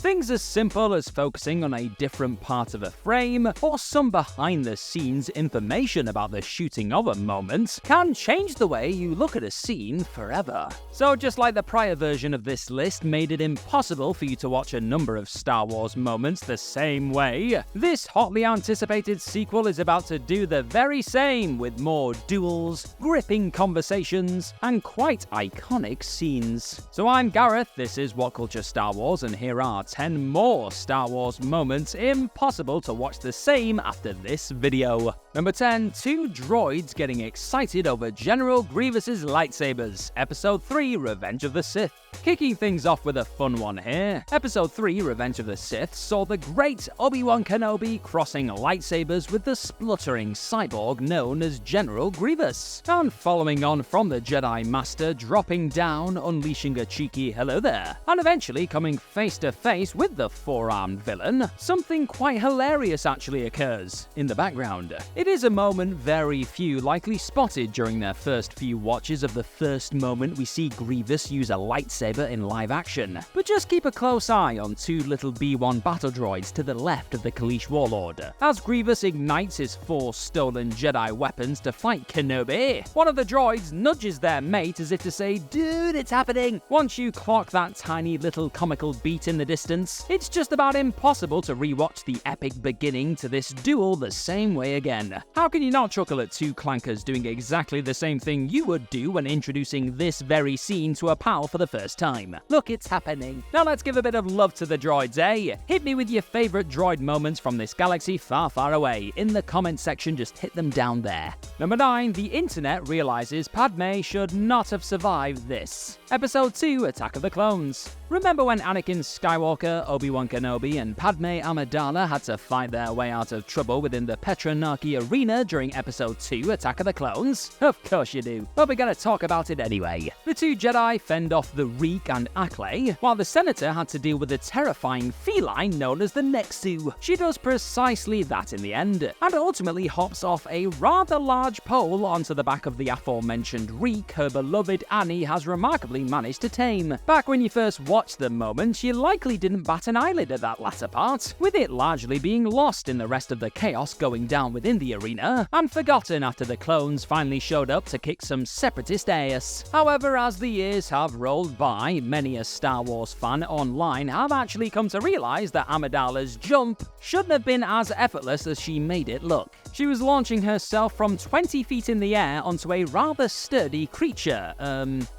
Things as simple as focusing on a different part of a frame, or some behind-the-scenes information about the shooting of a moment, can change the way you look at a scene forever. So just like the prior version of this list made it impossible for you to watch a number of Star Wars moments the same way, this hotly anticipated sequel is about to do the very same with more duels, gripping conversations, and quite iconic scenes. So I'm Gareth, this is What Culture Star Wars, and here are 10 more Star Wars moments impossible to watch the same after this video. Number 10. Two droids getting excited over General Grievous's lightsabers. Episode 3, Revenge of the Sith. Kicking things off with a fun one here, Episode 3, Revenge of the Sith saw the great Obi-Wan Kenobi crossing lightsabers with the spluttering cyborg known as General Grievous. And following on from the Jedi Master dropping down, unleashing a cheeky hello there, and eventually coming face to face with the four-armed villain, something quite hilarious actually occurs in the background. It is a moment very few likely spotted during their first few watches of the first moment we see Grievous use a lightsaber in live action, but just keep a close eye on two little B-1 battle droids to the left of the Kaleesh Warlord. As Grievous ignites his 4 stolen Jedi weapons to fight Kenobi, one of the droids nudges their mate as if to say, "Dude, it's happening." Once you clock that tiny little comical beat in the distance, it's just about impossible to rewatch the epic beginning to this duel the same way again. How can you not chuckle at two clankers doing exactly the same thing you would do when introducing this very scene to a pal for the first time? Look, it's happening. Now let's give a bit of love to the droids, eh? Hit me with your favorite droid moments from this galaxy far, far away. In the comment section, just hit them down there. Number 9. The internet realizes Padme should not have survived this. Episode 2, Attack of the Clones. Remember when Anakin Skywalker, Obi-Wan Kenobi, and Padme Amidala had to fight their way out of trouble within the Petranaki Arena during Episode 2, Attack of the Clones? Of course you do, but we're gonna talk about it anyway. The two Jedi fend off the Reek and Acklay, while the Senator had to deal with a terrifying feline known as the Nexu. She does precisely that in the end, and ultimately hops off a rather large pole onto the back of the aforementioned Reek her beloved Annie has remarkably managed to tame. Back when you first watched the moment, you likely didn't bat an eyelid at that latter part, with it largely being lost in the rest of the chaos going down within the arena, and forgotten after the clones finally showed up to kick some separatist ass. However, as the years have rolled by, many a Star Wars fan online have actually come to realize that Amidala's jump shouldn't have been as effortless as she made it look. She was launching herself from 20 feet in the air onto a rather sturdy creature,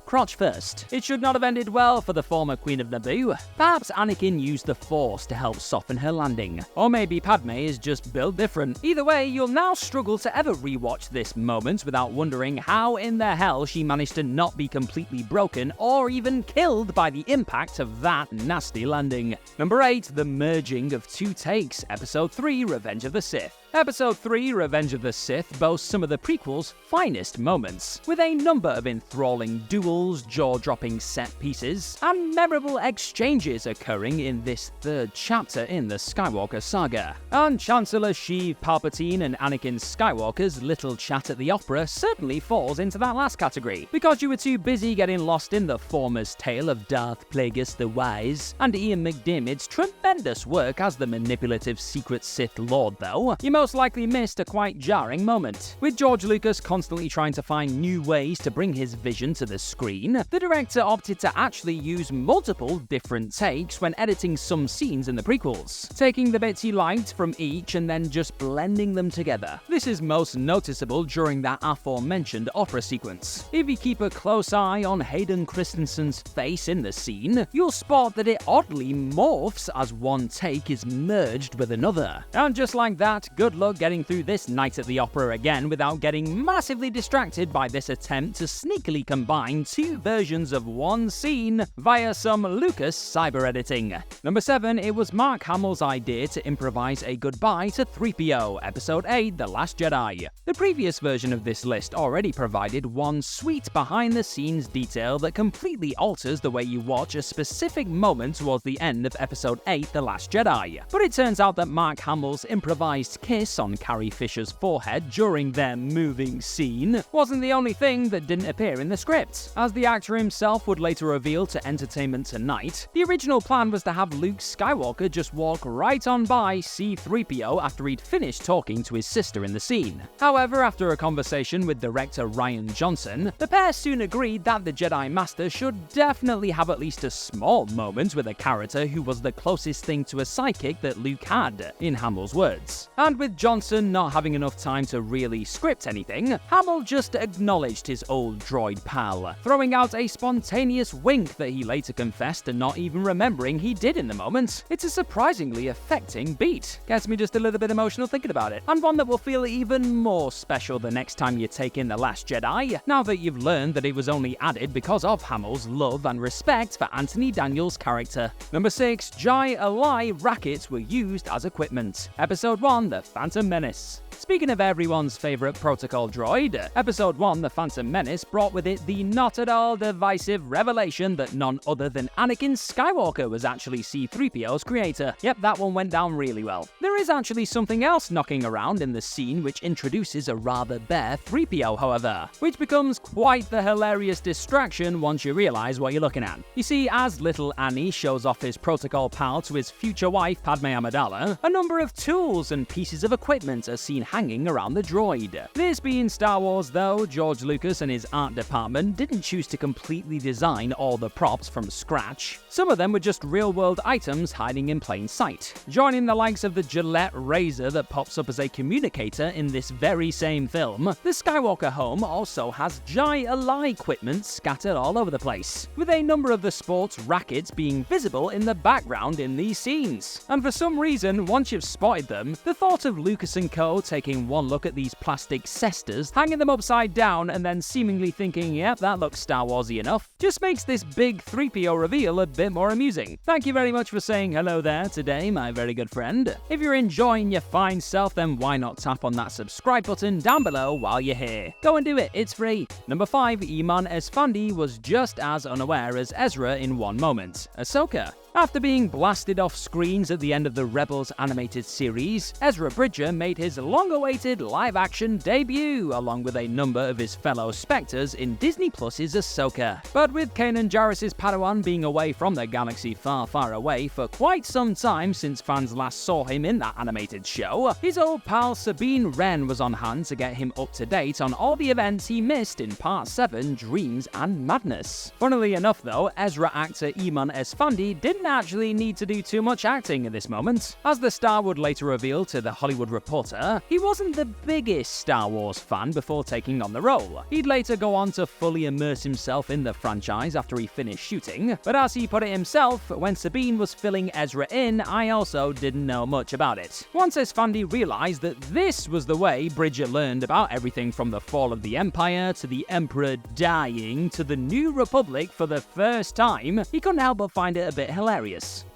crotch first. It should not have ended well for the former Queen of Naboo. Perhaps Anakin used the Force to help soften her landing. Or maybe Padme is just built different. Either way, you'll now struggle to ever rewatch this moment without wondering how in the hell she managed to not be completely broken or even killed by the impact of that nasty landing. Number 8. The merging of two takes. Episode 3, Revenge of the Sith. Episode 3, Revenge of the Sith boasts some of the prequel's finest moments, with a number of enthralling duels, jaw-dropping set pieces, and memorable exchanges occurring in this third chapter in the Skywalker saga. And Chancellor Sheev Palpatine and Anakin Skywalker's little chat at the opera certainly falls into that last category, because you were too busy getting lost in the former's tale of Darth Plagueis the Wise, and Ian McDiarmid's tremendous work as the manipulative secret Sith Lord though. You most likely missed a quite jarring moment. With George Lucas constantly trying to find new ways to bring his vision to the screen, the director opted to actually use multiple different takes when editing some scenes in the prequels, taking the bits he liked from each and then just blending them together. This is most noticeable during that aforementioned opera sequence. If you keep a close eye on Hayden Christensen's face in the scene, you'll spot that it oddly morphs as one take is merged with another. And just like that, good luck getting through this night at the opera again without getting massively distracted by this attempt to sneakily combine two versions of one scene via some Lucas cyber editing. Number 7. It was Mark Hamill's idea to improvise a goodbye to 3PO, Episode 8, The Last Jedi. The previous version of this list already provided one sweet behind-the-scenes detail that completely alters the way you watch a specific moment towards the end of Episode 8, The Last Jedi. But it turns out that Mark Hamill's improvised kiss kiss on Carrie Fisher's forehead during their moving scene wasn't the only thing that didn't appear in the script. As the actor himself would later reveal to Entertainment Tonight, the original plan was to have Luke Skywalker just walk right on by C-3PO after he'd finished talking to his sister in the scene. However, after a conversation with director Rian Johnson, the pair soon agreed that the Jedi Master should definitely have at least a small moment with a character who was the closest thing to a sidekick that Luke had, in Hamill's words. And with Johnson not having enough time to really script anything, Hamill just acknowledged his old droid pal, throwing out a spontaneous wink that he later confessed to not even remembering he did in the moment. It's a surprisingly affecting beat. Gets me just a little bit emotional thinking about it, and one that will feel even more special the next time you take in The Last Jedi, now that you've learned that it was only added because of Hamill's love and respect for Anthony Daniels' character. Number 6. Jai Alai rackets were used as equipment. Episode 1, The Phantom Menace. Speaking of everyone's favourite protocol droid, Episode 1 The Phantom Menace brought with it the not at all divisive revelation that none other than Anakin Skywalker was actually C-3PO's creator. Yep, that one went down really well. There is actually something else knocking around in the scene which introduces a rather bare 3PO, however, which becomes quite the hilarious distraction once you realise what you're looking at. You see, as little Annie shows off his protocol pal to his future wife Padme Amidala, a number of tools and pieces of equipment are seen hanging around the droid. This being Star Wars though, George Lucas and his art department didn't choose to completely design all the props from scratch. Some of them were just real-world items hiding in plain sight. Joining the likes of the Gillette razor that pops up as a communicator in this very same film, the Skywalker home also has Jai Alai equipment scattered all over the place, with a number of the sports rackets being visible in the background in these scenes. And for some reason, once you've spotted them, the thought of Lucas and co. taking one look at these plastic cestas, hanging them upside down, and then seemingly thinking, yep, that looks Star Warsy enough, just makes this big 3PO reveal a bit more amusing. Thank you very much for saying hello there today, my very good friend. If you're enjoying your fine self, then why not tap on that subscribe button down below while you're here? Go and do it, it's free. Number 5, Iman Esfandi was just as unaware as Ezra in one moment. Ahsoka. After being blasted off screens at the end of the Rebels animated series, Ezra Bridger made his long-awaited live-action debut, along with a number of his fellow Spectres in Disney Plus's Ahsoka. But with Kanan Jarrus's Padawan being away from the galaxy far, far away for quite some time since fans last saw him in that animated show, his old pal Sabine Wren was on hand to get him up to date on all the events he missed in Part 7, Dreams and Madness. Funnily enough though, Ezra actor Iman Esfandi didn't actually need to do too much acting at this moment. As the star would later reveal to The Hollywood Reporter, he wasn't the biggest Star Wars fan before taking on the role. He'd later go on to fully immerse himself in the franchise after he finished shooting, but as he put it himself, when Sabine was filling Ezra in, I also didn't know much about it. Once Esfandi realized that this was the way Bridger learned about everything from the fall of the Empire to the Emperor dying to the New Republic for the first time, he couldn't help but find it a bit hilarious.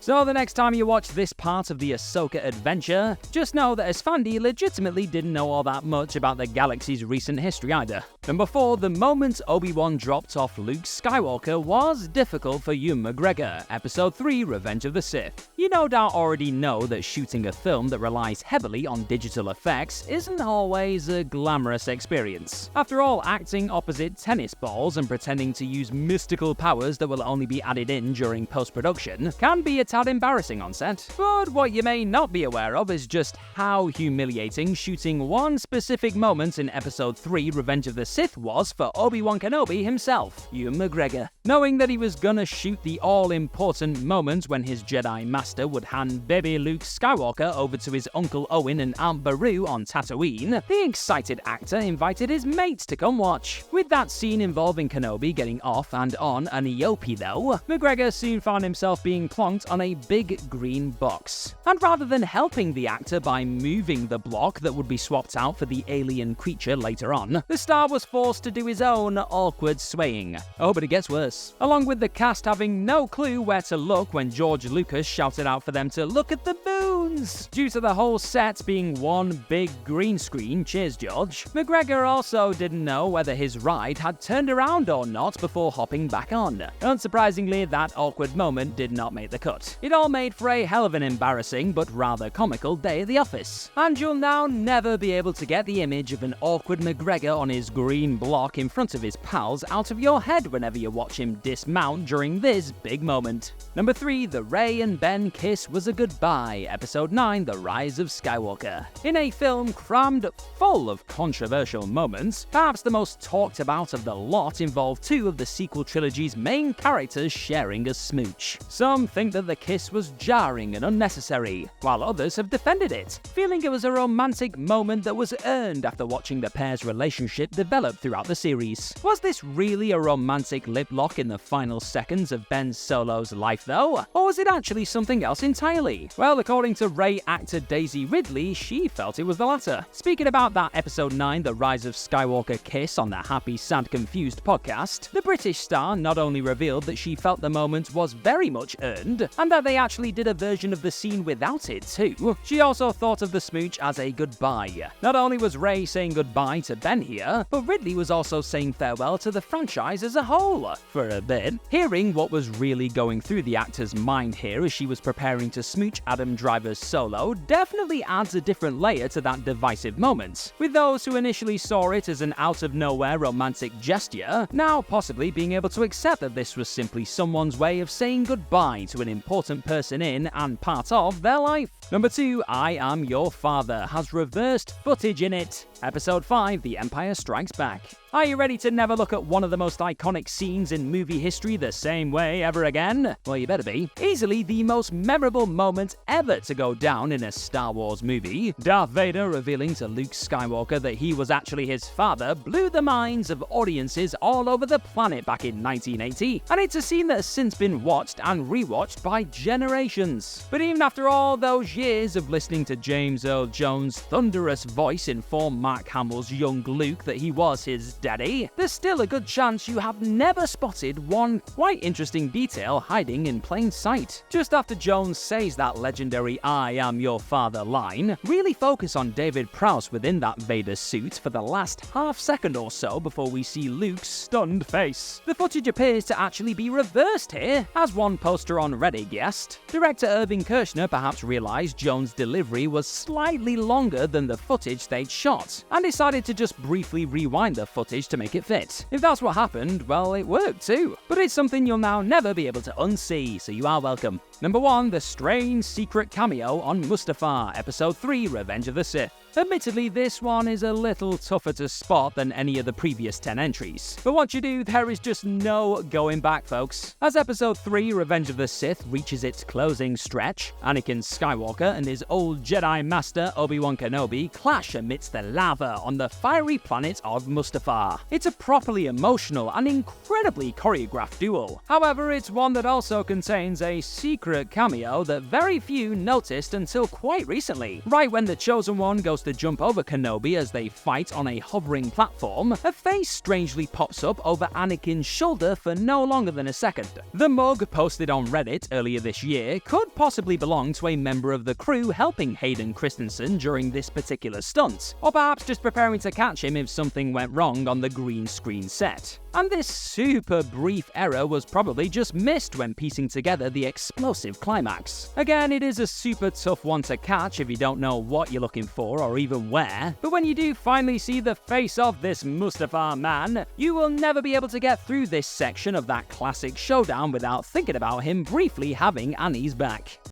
So the next time you watch this part of the Ahsoka adventure, just know that Esfandi legitimately didn't know all that much about the galaxy's recent history either. Number 4, the moment Obi-Wan dropped off Luke Skywalker was difficult for Ewan McGregor, Episode 3, Revenge of the Sith. You no doubt already know that shooting a film that relies heavily on digital effects isn't always a glamorous experience. After all, acting opposite tennis balls and pretending to use mystical powers that will only be added in during post-production can be a tad embarrassing on set. But what you may not be aware of is just how humiliating shooting one specific moment in Episode 3, Revenge of the Sith was for Obi-Wan Kenobi himself, Ewan McGregor. Knowing that he was gonna shoot the all-important moment when his Jedi Master would hand baby Luke Skywalker over to his Uncle Owen and Aunt Beru on Tatooine, the excited actor invited his mates to come watch. With that scene involving Kenobi getting off and on an Eopie though, McGregor soon found himself being plonked on a big green box. And rather than helping the actor by moving the block that would be swapped out for the alien creature later on, the star was forced to do his own awkward swaying. Oh, but it gets worse. Along with the cast having no clue where to look when George Lucas shouted out for them to look at the moon Jones? Due to the whole set being one big green screen, cheers George, McGregor also didn't know whether his ride had turned around or not before hopping back on. Unsurprisingly, that awkward moment did not make the cut. It all made for a hell of an embarrassing but rather comical day at the office. And you'll now never be able to get the image of an awkward McGregor on his green block in front of his pals out of your head whenever you watch him dismount during this big moment. Number 3, the Rey and Ben kiss was a goodbye, Episode 9, The Rise of Skywalker. In a film crammed full of controversial moments, perhaps the most talked about of the lot involved two of the sequel trilogy's main characters sharing a smooch. Some think that the kiss was jarring and unnecessary, while others have defended it, feeling it was a romantic moment that was earned after watching the pair's relationship develop throughout the series. Was this really a romantic lip lock in the final seconds of Ben Solo's life though? Or was it actually something else entirely? Well, according to Rey actor Daisy Ridley, she felt it was the latter. Speaking about that Episode 9, The Rise of Skywalker kiss on the Happy Sad Confused podcast, the British star not only revealed that she felt the moment was very much earned, and that they actually did a version of the scene without it too, she also thought of the smooch as a goodbye. Not only was Rey saying goodbye to Ben here, but Ridley was also saying farewell to the franchise as a whole, for a bit. Hearing what was really going through the actor's mind here as she was preparing to smooch Adam Driver's Solo definitely adds a different layer to that divisive moment, with those who initially saw it as an out-of-nowhere romantic gesture now possibly being able to accept that this was simply someone's way of saying goodbye to an important person in and part of their life. Number 2, I Am Your Father has reversed footage in it. Episode 5, The Empire Strikes Back. Are you ready to never look at one of the most iconic scenes in movie history the same way ever again? Well, you better be. Easily the most memorable moment ever to go down in a Star Wars movie. Darth Vader revealing to Luke Skywalker that he was actually his father blew the minds of audiences all over the planet back in 1980, and it's a scene that has since been watched and rewatched by generations. But even after all those years of listening to James Earl Jones' thunderous voice inform Mark Hamill's young Luke that he was his daddy, there's still a good chance you have never spotted one quite interesting detail hiding in plain sight. Just after Jones says that legendary "I am your father" line, really focus on David Prowse within that Vader suit for the last half second or so before we see Luke's stunned face. The footage appears to actually be reversed here, as one poster on Reddit guessed. Director Irving Kershner perhaps realized Jones' delivery was slightly longer than the footage they'd shot, and decided to just briefly rewind the footage to make it fit. If that's what happened, well, it worked too. But it's something you'll now never be able to unsee, so you are welcome. Number 1, the strange secret cameo on Mustafar, Episode 3, Revenge of the Sith. Admittedly, this one is a little tougher to spot than any of the previous 10 entries. But once you do, there is just no going back, folks. As Episode 3, Revenge of the Sith, reaches its closing stretch, Anakin Skywalker and his old Jedi Master Obi-Wan Kenobi clash amidst the lava on the fiery planet of Mustafar. It's a properly emotional and incredibly choreographed duel. However, it's one that also contains a secret cameo that very few noticed until quite recently. Right when the Chosen One goes to jump over Kenobi as they fight on a hovering platform, a face strangely pops up over Anakin's shoulder for no longer than a second. The mug, posted on Reddit earlier this year, could possibly belong to a member of the crew helping Hayden Christensen during this particular stunt, or perhaps just preparing to catch him if something went wrong on the green screen set. And this super brief error was probably just missed when piecing together the explosive climax. Again, it is a super tough one to catch if you don't know what you're looking for or even where, but when you do finally see the face of this Mustafar man, you will never be able to get through this section of that classic showdown without thinking about him briefly having Annie's back.